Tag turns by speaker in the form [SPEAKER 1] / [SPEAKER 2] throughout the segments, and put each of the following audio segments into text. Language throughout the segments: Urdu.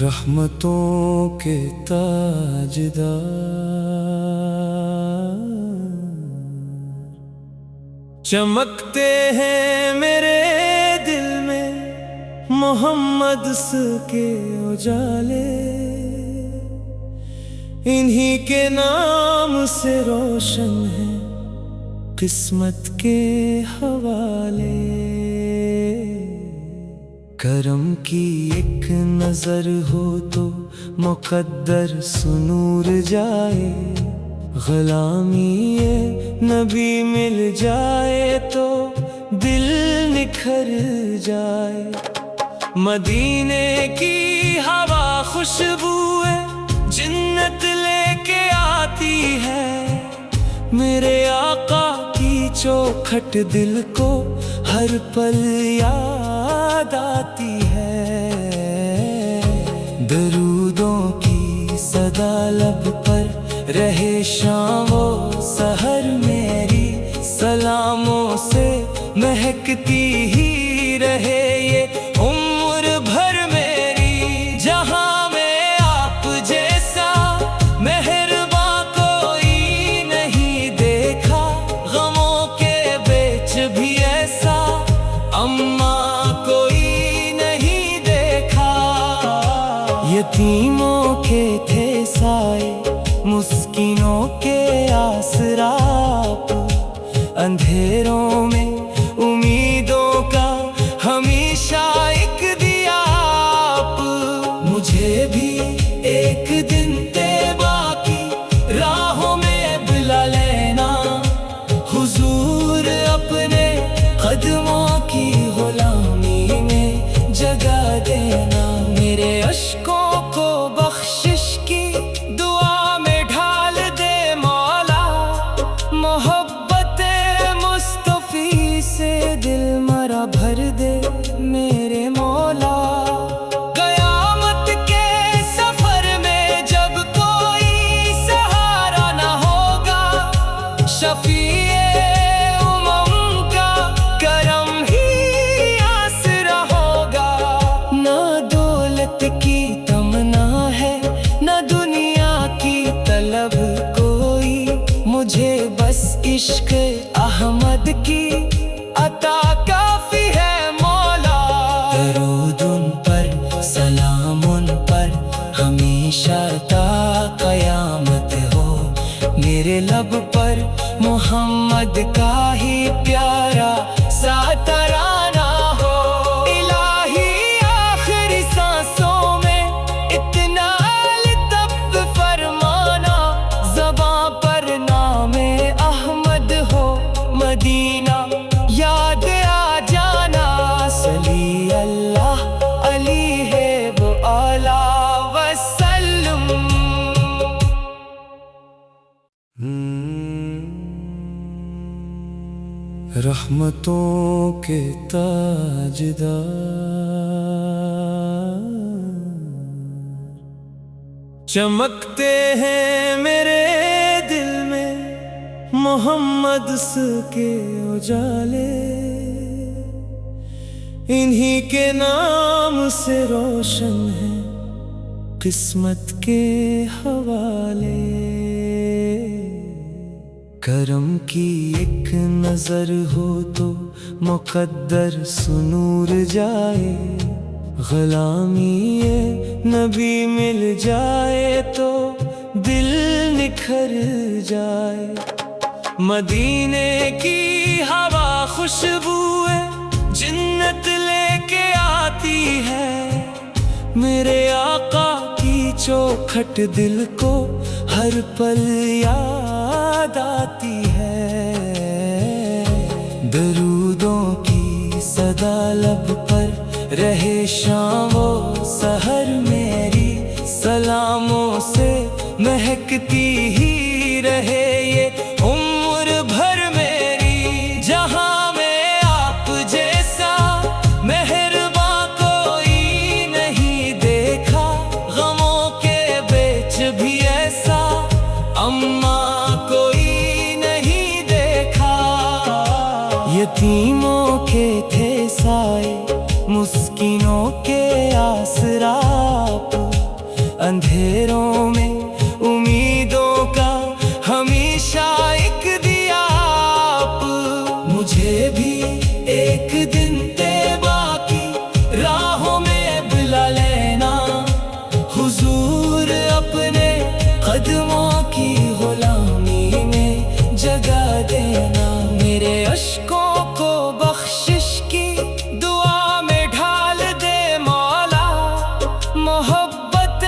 [SPEAKER 1] رحمتوں کے تاجدار چمکتے ہیں میرے دل میں محمد کے اجالے، انہی کے نام سے روشن ہے قسمت کے حوالے۔ کرم کی ایک نظر ہو تو مقدر سنور جائے، غلامی نبی مل جائے تو دل نکھر جائے۔ مدینے کی ہوا خوشبو جنت لے کے آتی ہے، میرے آقا کی چوکھٹ دل کو ہر پل یاد آتی ہے۔ درودوں کی صدا لب پر رہے شام و سحر میری، سلاموں سے مہکتی ہی رہے یہ عمر بھر میری۔ جہاں میں آپ جیسا مہرباں کوئی نہیں دیکھا، غموں کے بیچ بھی ایسا اماں کوئی نہیں دیکھا۔ یتیموں کے تھے سائے، مسکینوں کے آسرا، اندھیروں میں امیدوں کا ہمیشہ ایک دیا آپ۔ مجھے بھی ایک دن طیبہ کی راہوں میں بلا لینا، حضور اپنے قدموں کی غلامی میں جگہ دینا۔ میرے اشکوں کو بخشش کی دعا میں ڈھال دے مولا، محبت مصطفی سے دل مرا بھر دے میرے مولا۔ قیامت کے سفر میں جب کوئی سہارا نہ ہوگا، شفیع امم کا کرم ہی آسرا ہوگا۔ نہ دولت کی تمنا ہے نہ دنیا کی طلب کوئی، مجھے بس عشق احمد کی عطا کافی ہے مولا۔ درود ان پر سلام ان پر ہمیشہ تا قیامت ہو، میرے لب پر محمد کا ہی پیارا سا ترانہ ہو۔ الہی آخری سانسوں میں اتنا لطف فرمانا، زباں پر نام احمد ہو، مدینہ یاد آ جانا۔ صلی اللہ علیہ وآلہ وسلم۔ رحمتوں کے تاجدار چمکتے ہیں میرے دل میں محمد کے اجالے، انہی کے نام سے روشن ہے قسمت کے حوالے۔ کرم کی ایک نظر ہو تو مقدر سنور جائے، غلامی نبی مل جائے تو دل نکھر جائے۔ مدینے کی ہوا خوشبو جنت لے کے آتی ہے، میرے آقا کی چوکھٹ دل کو ہر پل یاد آتی ہے۔ درودوں کی صدا لب پر رہے شام و سحر میری، سلاموں سے مہکتی ہی رہے یہ عمر بھر میری۔ جہاں میں آپ جیسا مہرباں کوئی نہیں دیکھا، غموں کے بیچ بھی ایسا اماں کوئی نہیں دیکھا۔ یتیموں کے تھے سائے، اندھیروں میں امیدوں کا ہمیشہ ایک دیا آپ، مجھے بھی ایک دن طیبہ کی راہوں میں بلا لینا، حضور اپنے قدموں کی غلامی میں جگہ دینا، میرے اشکوں کو بخشش کی دعا میں ڈھال دے مولا، محبت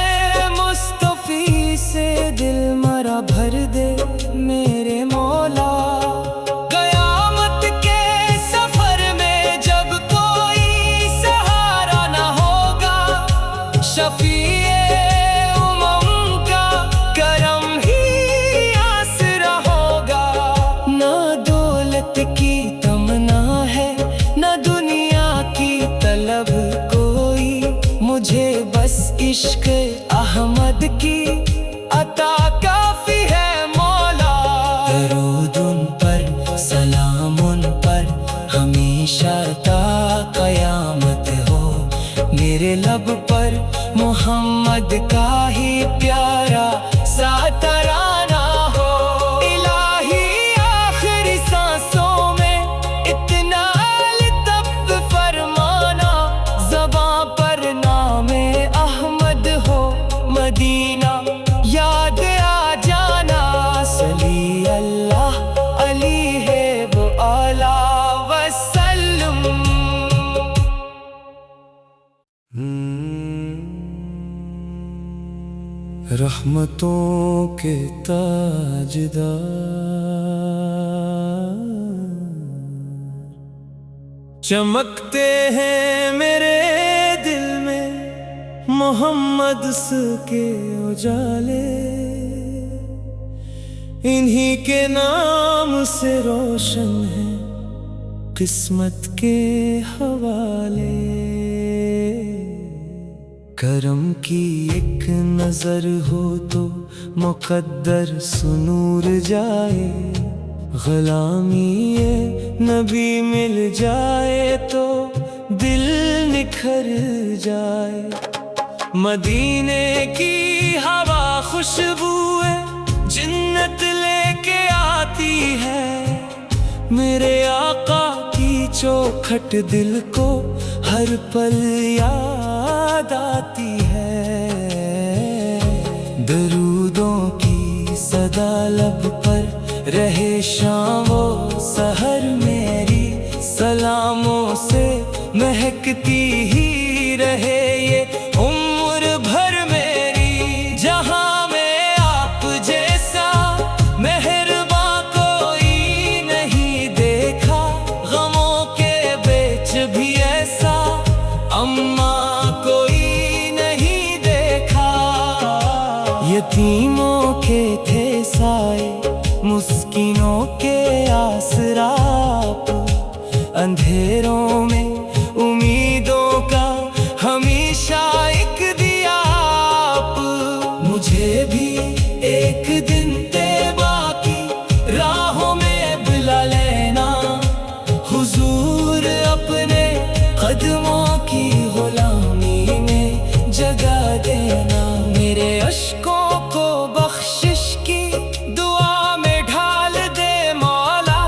[SPEAKER 1] مصطفی سے دل مرا بھر دے میرے مولا۔ قیامت کے سفر میں جب کوئی سہارا نہ ہوگا، شفیع امم کا کرم ہی آسرا ہوگا، نہ دولت کی تمنا ہے نہ دنیا کی طلب کوئی، مجھے بس عشق احمد کی عطا کافی ہے مولا۔ درود ان پر سلام ان پر ہمیشہ تا قیامت ہو، میرے لب پر محمد کا ہی پیارا سا ترانہ ہو، الہی آخری سانسوں میں اتنا لطف فرمانا، زباں پر نام احمد ہو مدینہ یاد آ جانا، صلی اللہ علیہ وآلہ وسلم۔ رحمتوں کے تاجدار چمکتے ہیں میرے دل میں محمد کے اجالے، انہی کے نام سے روشن ہے قسمت کے حوالے، کرم کی ایک نظر ہو تو مقدر سنور جائے، غلامی نبی مل جائے تو دل نکھر جائے، مدینے کی ہوا خوشبو جنت لے کے آتی ہے، میرے آقا کی چوکھٹ دل کو ہر پل یاد آتی ہے، درودوں کی صدا لب پر رہے شام و سحر میری، سلاموں سے مہکتی ہی رہے یہ عمر بھر میری، جہاں میں آپ جیسا مہرباں کوئی نہیں دیکھا، غموں کے بیچ بھی ایسا اماں کوئی نہیں دیکھا، یتیموں کے تھے سائے مسکینوں کے آسرا آپ، اندھیروں میں امیدوں کا ہمیشہ ایک دیا آپ، مجھے بھی ایک دن طیبہ کی راہوں میں بلا لینا، حضور اپنے قدموں کی غلامی میں جگہ دینا، میرے اشکوں کو بخشش کی دعا میں ڈھال دے مولا،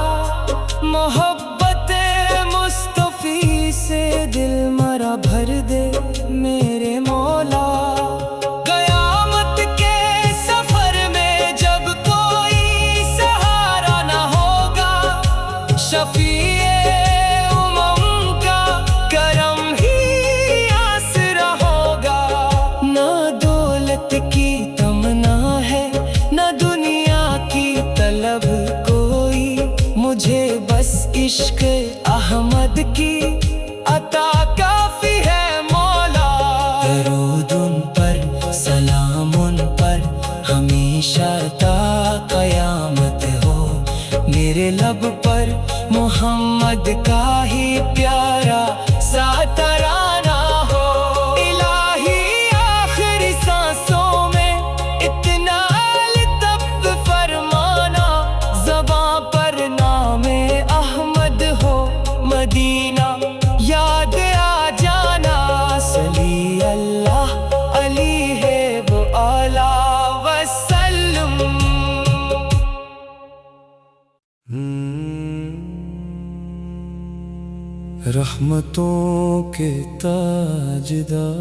[SPEAKER 1] محبت مصطفی سے دل مرا بھر دے میرے مولا۔ قیامت کے سفر میں جب کوئی سہارا نہ ہوگا، شفیع امم کا کرم ہی آسرا ہوگا، نہ دولت کی تمنا ہے نہ دنیا کی طلب کوئی، مجھے بس عشق احمد کی عطا کافی ہے مولا۔ درود ان پر سلام ان پر ہمیشہ تا قیامت ہو، میرے لب پر محمد کا ہی پیارا سا ترانہ ہو، الہی آخری سانسوں میں اتنا لطف فرمانا، زباں پر نام احمد ہو مدینہ یاد آ جانا، صلی اللہ علیہ وآلہ رحمتوں کے تاجدار،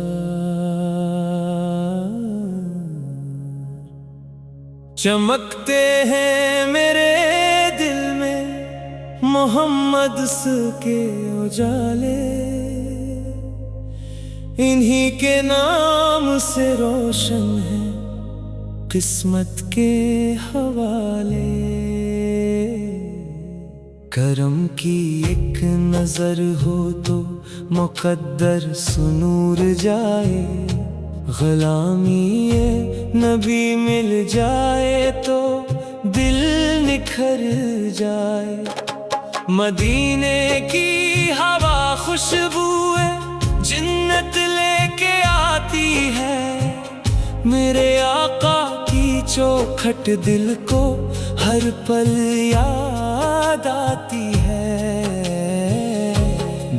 [SPEAKER 1] چمکتے ہیں میرے دل میں محمد کے اجالے، انہی کے نام سے روشن ہے قسمت کے حوالے۔ کرم کی ایک نظر ہو تو مقدر سنور جائے، غلامی نبی مل جائے تو دل نکھر جائے۔ مدینے کی ہوا خوشبو جنت لے کے آتی ہے، میرے آقا کی چوکھٹ دل کو ہر پل یاد آتی ہے۔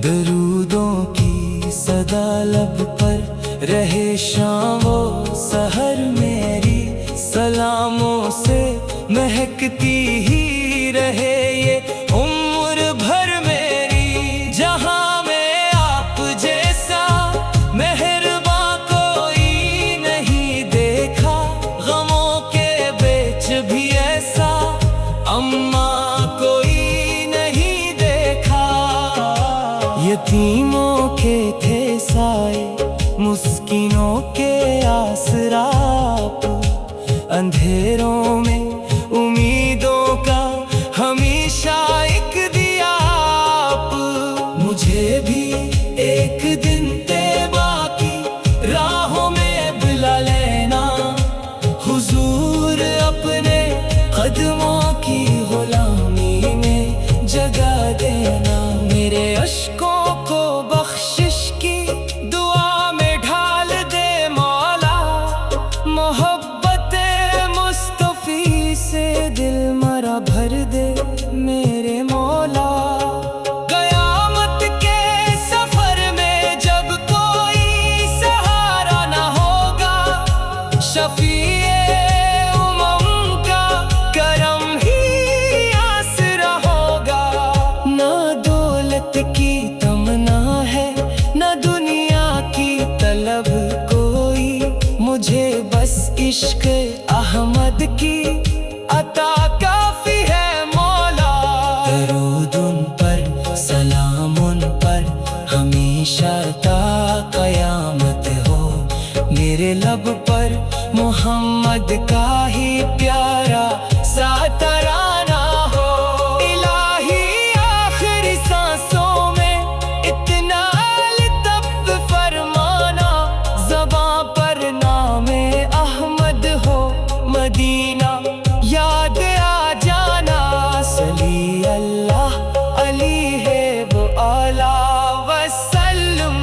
[SPEAKER 1] درودوں کی صدا لب پر رہے شام و سحر میری، سلاموں سے مہکتی ہی رہے یہ عمر بھر میری۔ جہاں میں آپ جیسا مہرباں کوئی نہیں دیکھا، غموں کے بیچ بھی ایسا اماں کوئی نہیں دیکھا۔ یتیموں کے تھے سائے، مسکینوں کے آسرا آپ، اندھیروں میں امیدوں کا ہمیشہ ایک دیا آپ۔ مجھے بھی ایک دن طیبہ کی راہوں میں بلا لینا، حضور اپنے قدموں کی غلامی میں جگہ دینا۔ میرے اشکوں کو بخشش کی دعا میں ڈھال دے مولا، محبت مصطفی سے دل مرا بھر دے میرے مولا۔ قیامت کے سفر میں جب کوئی سہارا نہ ہوگا، شفیع امم کا کرم ہی آسرا ہوگا۔ نہ دولت کی تمنا ہے نہ دنیا کی طلب کوئی، مجھے بس عشق احمد کی عطا کافی ہے مولا۔ درود ان پر سلام ان پر ہمیشہ تا قیامت ہو، میرے لب پر محمد کا ہی پیارا سا ترانہ ہو۔ الہی آخری سانسوں میں اتنا لطف فرمانا، زباں پر نام احمد ہو، مدینہ یاد آ جانا۔ صلی اللہ علیہ وآلہ وسلم۔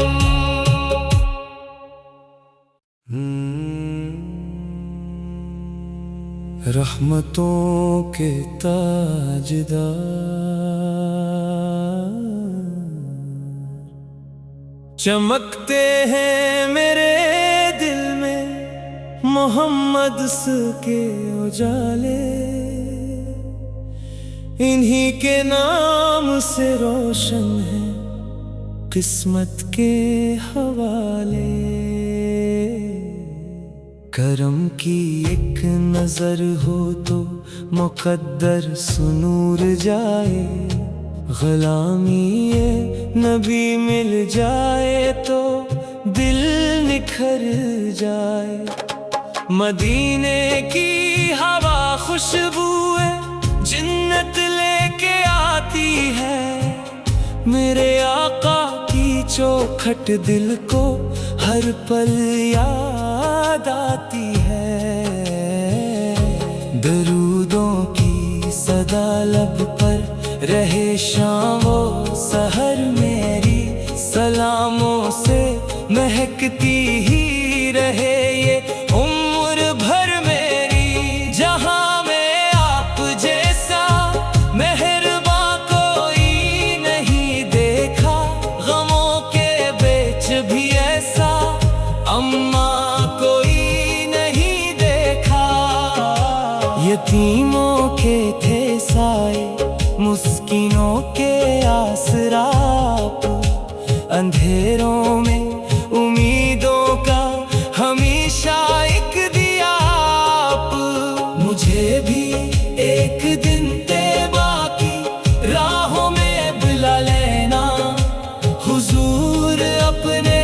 [SPEAKER 1] رحمتوں کے تاجدار، چمکتے ہیں میرے دل میں محمد کے اجالے، انہی کے نام سے روشن ہے قسمت کے حوالے۔ کرم کی ایک نظر ہو تو مقدر سنور جائے، غلامی نبی مل جائے تو دل نکھر جائے۔ مدینے کی ہوا خوشبو جنت لے کے آتی ہے، میرے آقا کی چوکھٹ دل کو ہر پل یاد آتی ہے۔ درودوں کی صدا لب پر رہے شام و سحر میری، سلاموں سے مہکتی ہی رہے یہ عمر بھر میری۔ جہاں میں آپ جیسا مہرباں کوئی نہیں دیکھا، غموں کے بیچ بھی ایسا اماں کوئی نہیں دیکھا۔ یتیموں کے تھے سائے، مسکینوں کے آسرا آپ، اندھیروں میں امیدوں کا ہمیشہ ایک دیا آپ، مجھے بھی ایک دن طیبہ کی راہوں میں بلا لینا، حضور اپنے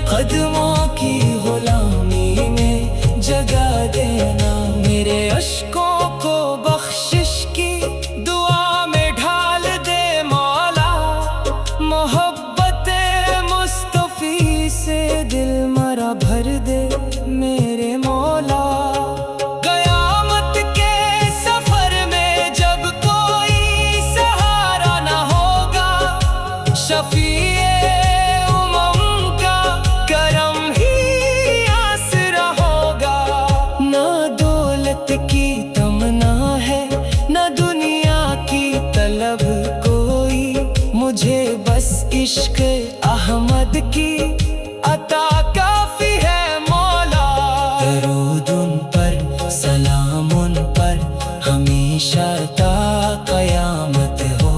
[SPEAKER 1] قدموں کی غلامی میں جگہ دینا، میرے اشکوں کو بخشش کی دعا میں ڈھال دے مولا، محبت مصطفی سے دل مرا بھر دے میرے مولا۔ قیامت کے سفر میں جب کوئی سہارا نہ ہوگا، شفیع امم کا کرم ہی آسرا ہوگا، نہ دولت کی تمنا ہے نہ دنیا کی طلب کوئی، مجھے بس عشق احمد کی عطا کافی ہے مولا۔ درود ان پر سلام ان پر ہمیشہ تا قیامت ہو،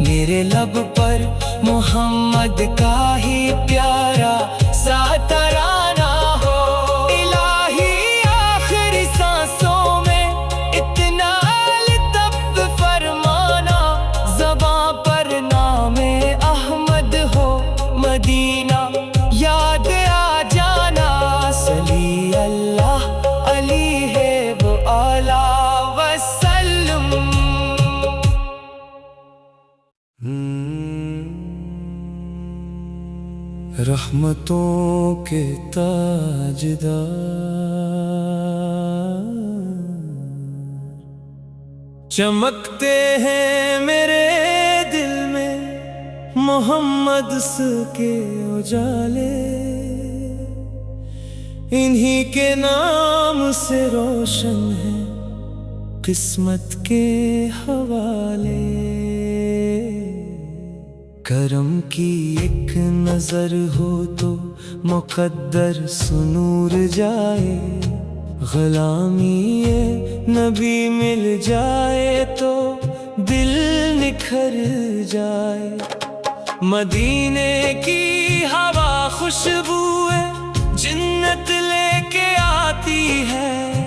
[SPEAKER 1] میرے لب پر محمد کا ہی پیارا سا ترانہ ہو، الہی آخری سانسوں میں اتنا لطف فرمانا، زباں پر نام احمد ہو مدینہ یاد آ جانا، صلی اللہ علیہ وآلہ وسلم۔ رحمتوں کے تاجدار چمکتے ہیں میرے دل میں محمد کے اجالے، انہی کے نام سے روشن ہے قسمت کے حوالے، کرم کی ایک نظر ہو تو مقدر سنور جائے، غلامی نبی مل جائے تو دل نکھر جائے، مدینے کی ہوا خوشبو جنت لے کے آتی ہے،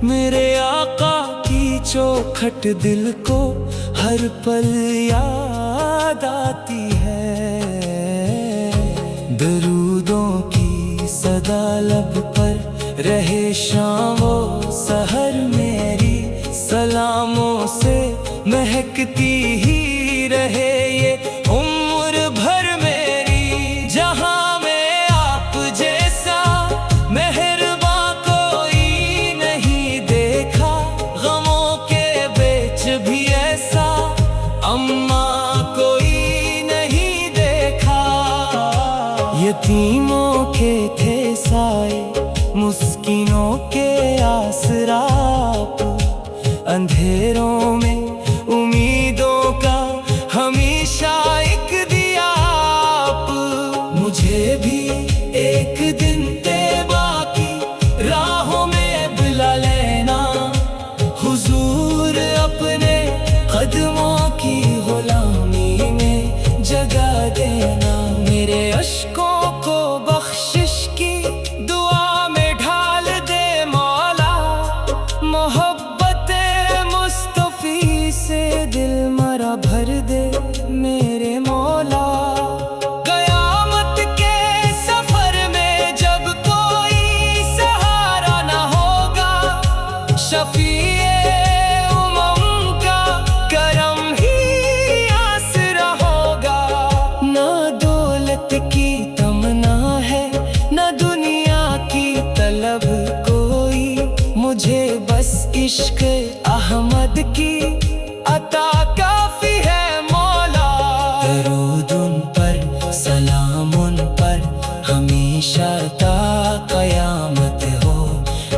[SPEAKER 1] میرے آقا کی چوکھٹ دل کو ہر پل یاد آتی ہے، درودوں کی صدا لب پر رہے شام و سحر میری، سلاموں سے مہکتی ہی رہے یہ عمر بھر میری، جہاں میں آپ جیسا مہرباں کوئی نہیں دیکھا، غموں کے بیچ بھی ایسا اماں کوئی نہیں دیکھا، یتیموں کے تھے سائے مسکینوں کے آسرا آپ، اندھیروں میں امیدوں کا ہمیشہ ایک دیا آپ، مجھے بھی ایک دن طیبہ کی راہوں میں بلا لینا، حضور اپنے قدموں کی غلامی میں جگہ دینا، میرے اشکوں کو بخشش کی دعا میں ڈھال دے مولا، محبت مصطفی سے دل مرا بھر دے میرے مولا۔ قیامت کے سفر میں جب کوئی سہارا نہ ہوگا، شفیع امم کا کرم ہی آسرا ہوگا، نہ دولت کی تمنا ہے نہ دنیا کی طلب کوئی، مجھے بس عشق احمد کی عطا کافی ہے مولا۔ درود ان پر سلام ان پر ہمیشہ تا قیامت ہو،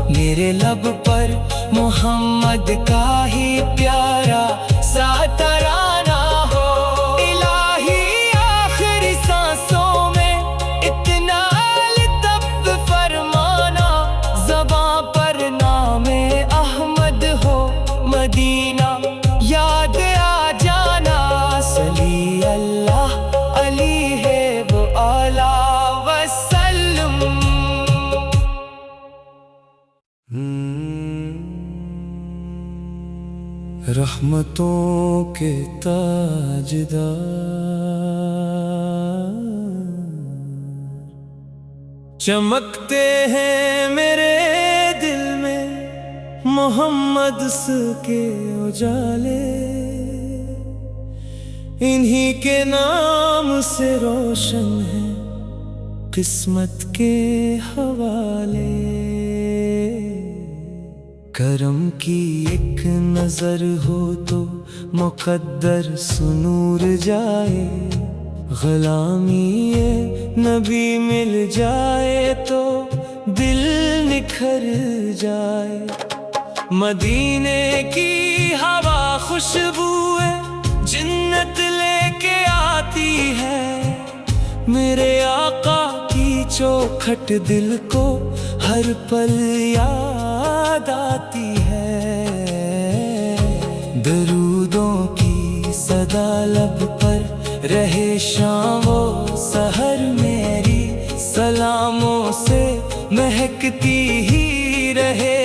[SPEAKER 1] میرے لب پر محمد کا ہی پیارا سا ترانہ ہو، الہی آخری سانسوں میں اتنا لطف فرمانا، زباں پر نام احمد ہو مدینہ یاد آ جانا، صلی اللہ علیہ وآلہ رحمتوں کے تاجدار، چمکتے ہیں میرے دل میں محمد کے اجالے، انہی کے نام سے روشن ہے قسمت کے حوالے۔ کرم کی ایک نظر ہو تو مقدر سنور جائے، غلامی نبی مل جائے تو دل نکھر جائے۔ مدینے کی ہوا خوشبو جنت لے کے آتی ہے، میرے آقا کی چوکھٹ دل کو ہر پل یاد آتی ہے۔ درودوں کی صدا لب پر رہے شام و سحر میری، سلاموں سے مہکتی ہی رہے